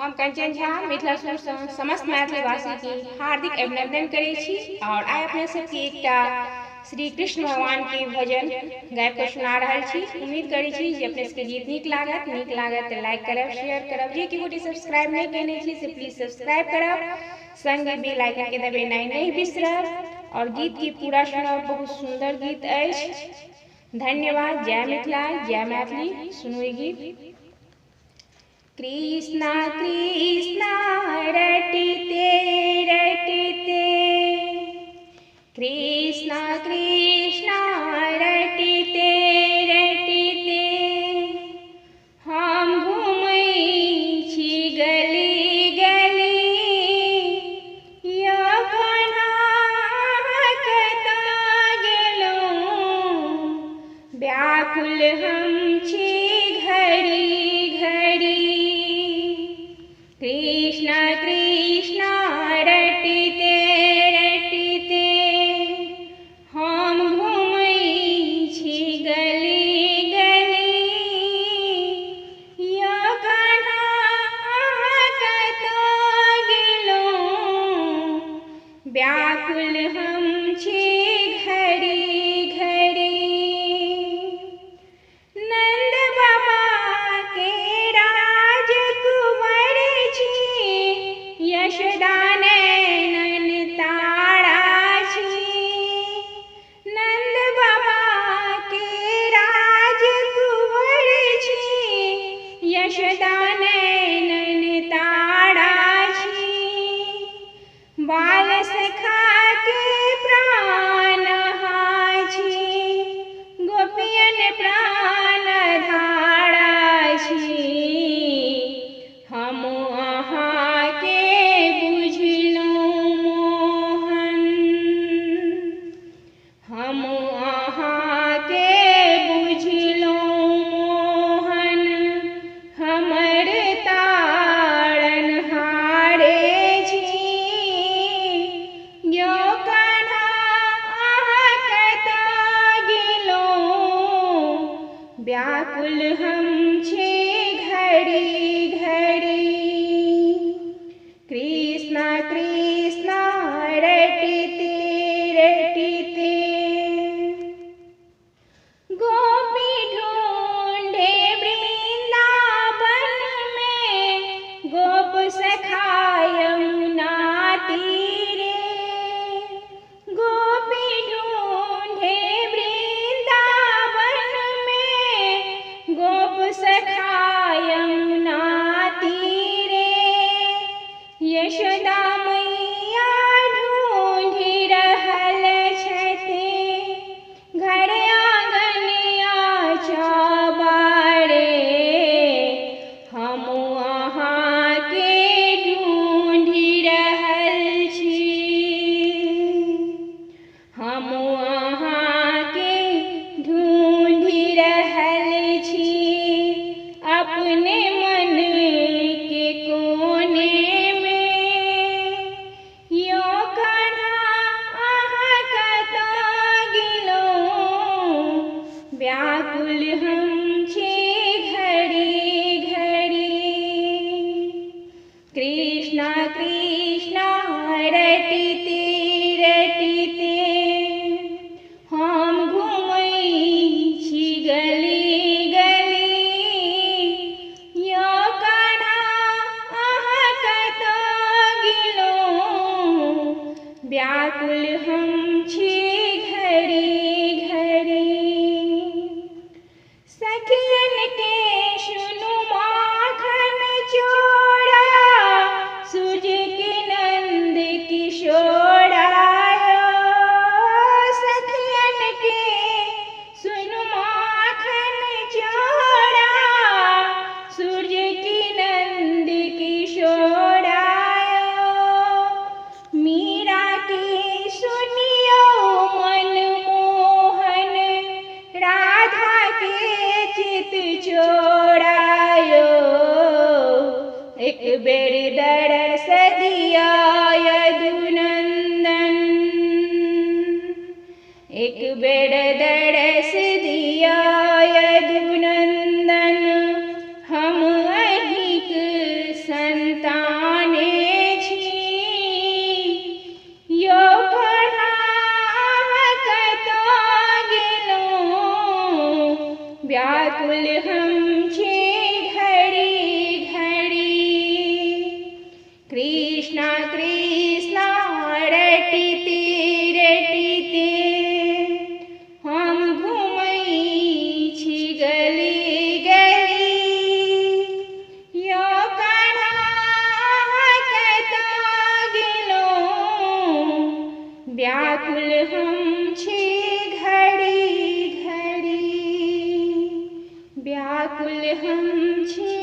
हम कंचन झा मिथिला सुर समस्त मैथिलीवासी की हार्दिक अभिनंदन करै छी और आइ अपने सबके एकटा श्री कृष्ण भगवान के भजन गाबि कऽ सुना रहल छी। उम्मीद करै छी जे अपने सबके गीत नीक लागत तऽ लाइक करब, शेयर करब। जे कि गोटे सब्सक्राइब नहीं केने छी से प्लीज सब्सक्राइब करब, संगे बेल आइकन के दबेनाइ नहीं बिसरब और गीत की पूरा सुनब। बहुत सुंदर गीत अछि। धन्यवाद। जय मिथिला, जय मैथिली। सुनू ई गीत। कृष्णा कृष्णा रटते रटते, कृष्णा कृष्णा रटते रटते, हम घूमै छी गली गली। यौ कान्हा कतऽ गेलौं, व्याकुल हम छी घड़ी घड़ी। कृष्णा कृष्णा रटते रटते, हम घूमै छी गली गली। यौ कान्हा अहाँ कतऽ गेलौं, व्याकुल हम छी घड़ी घड़ी। नंद बाबा के राजकुंवर छी, यशोदा नैनन तारा छी। नंद बाबा के राजकुंवर छी, यशोदा नैनन तारा छी। बाल सखा के प्राण अहाँ छी, गोपियन प्राण धारा छी। हम अहाँ के बुझलौं मोहन, हम अहाँ के बुझलौं मोहन। हमर तारन हारे छी, यौ कान्हा अहाँ कतऽ गेलौं, व्याकुल हम छी घड़ी घड़ी। कृष्णा कृष्णा रटते रटते, गोपी ढूंढे वृंदावन में, गोप सखा यमुना तीरे। गोपी ढूंढे वृंदावन में, गोप सखा यमुना तीरे। यशोदा मैया ढूंढि रहल छथि, घर आंगन आ चौबारे। हम अहाँ के ढूंढि रहल छी, हम अहाँ के ढूंढि रहल छी। अपने मन के कोने में, यौ कान्हा अहाँ कतऽ गेलौं, व्याकुल हम छी घड़ी घड़ी। कृष्णा कृष्णा रटते रटते, हम घूमै छी गली गली। यौ कान्हा अहाँ कतऽ गेलौं, व्याकुल हम छी घड़ी घड़ी। सखियन के सुनु माखन चोरा, सूझ के नंद किशोरा। सखियन के सुनु माखन चोरा, सूझ के नंद किशोरा। मीरा के सुनियो मनमोहन, राधा के चित चोरायो। एक बेर दरस दिया यदुनंदन, एक बेर दरस दिया यदुनंदन। हम अहिक संत व्याकुल हम छे घड़ी घड़ी। कृष्णा कृष्णा रटिते रटिते हम घूमै छी गली गली। यो कान्हा कतऽ गेलौं, व्याकुल हम छी घड़ी घड़ी, व्याकुल हम छी